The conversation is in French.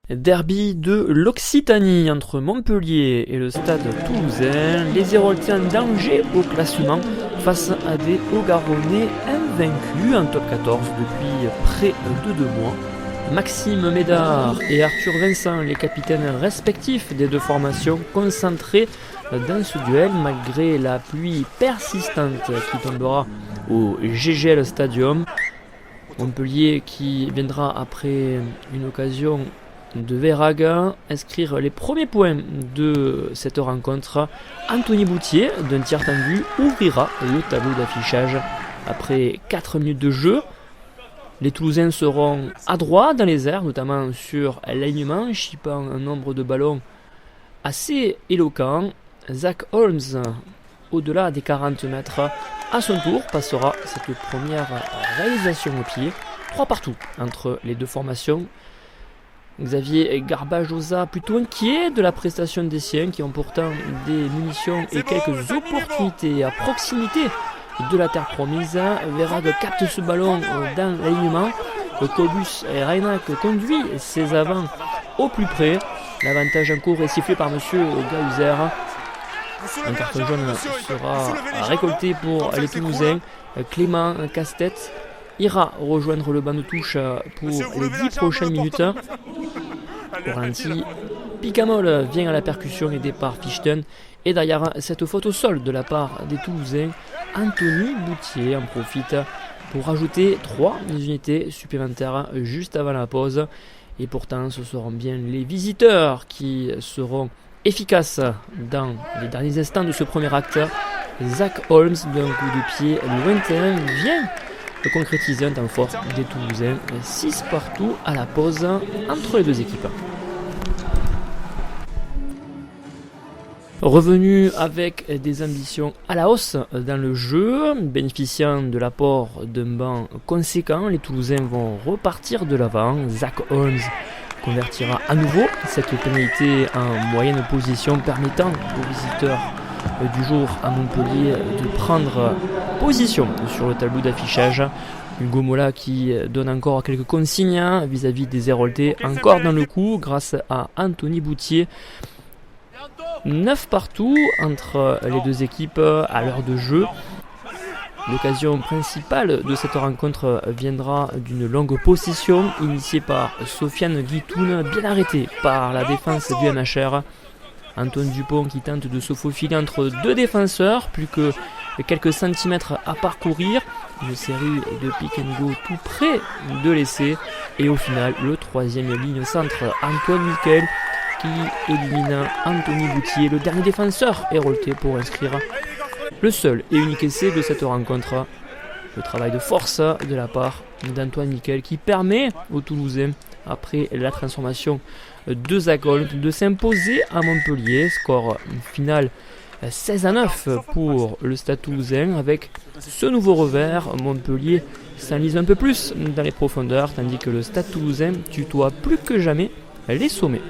Derby de l'Occitanie entre Montpellier et le Stade Toulousain. Les Héroltais en danger au classement face à des Hauts-Garonnais invaincus en top 14 depuis près de 2 mois. Maxime Médard et Arthur Vincent, les capitaines respectifs des deux formations, concentrés dans ce duel malgré la pluie persistante qui tombera au GGL Stadium. Montpellier qui viendra après une occasion de Verhaeghe inscrire les premiers points de cette rencontre. Anthony Boutier d'un tir tendu ouvrira le tableau d'affichage après 4 minutes de jeu. Les Toulousains seront adroits dans les airs, notamment sur l'alignement, chippant un nombre de ballons assez éloquent. Zach Holmes, au-delà des 40 mètres, à son tour passera cette première réalisation au pied. 3 partout entre les deux formations. Xavier Garbajosa plutôt inquiet de la prestation des siens qui ont pourtant des munitions et quelques opportunités à proximité de la terre promise. Verhaeghe capte ce ballon dans l'alignement. Cobus et Reinach conduit ses avants au plus près. L'avantage en cours est sifflé par monsieur Gahuzer. Un carton jaune sera récolté pour les Toulousains. Clément Casse-Tête ira rejoindre le banc de touche pour les 10 prochaines minutes. Au ralenti, Picamol vient à la percussion aidé par Fichten. Et derrière cette faute au sol de la part des Toulousains, Anthony Boutier en profite pour rajouter 3 unités supplémentaires juste avant la pause. Et pourtant, ce seront bien les visiteurs qui seront efficaces dans les derniers instants de ce premier acte. Zach Holmes, d'un coup de pied lointain, vient concrétiser un temps fort des Toulousains. 6 partout à la pause entre les deux équipes. Revenu avec des ambitions à la hausse dans le jeu, bénéficiant de l'apport d'un banc conséquent, les Toulousains vont repartir de l'avant. Zach Holmes convertira à nouveau cette pénalité en moyenne position, permettant aux visiteurs du jour à Montpellier de prendre position sur le tableau d'affichage. Hugo Mola qui donne encore quelques consignes vis-à-vis des Héroltais, encore dans le coup grâce à Anthony Boutier. 9 partout entre les deux équipes à l'heure de jeu. L'occasion principale de cette rencontre viendra d'une longue possession initiée par Sofiane Guitoun, bien arrêtée par la défense du MHR. Antoine Dupont qui tente de se faufiler entre deux défenseurs, plus que quelques centimètres à parcourir. Une série de pick and go tout près de l'essai. Et au final, le troisième ligne centre, Antoine Miquel, qui élimine Anthony Boutier, le dernier défenseur héroltais, pour inscrire le seul et unique essai de cette rencontre. Le travail de force de la part d'Antoine Miquel qui permet aux Toulousains, après la transformation de Zach Holmes, de s'imposer à Montpellier. Score final 16-9 pour le Stade Toulousain. Avec ce nouveau revers, Montpellier s'enlise un peu plus dans les profondeurs, tandis que le Stade Toulousain tutoie plus que jamais les sommets.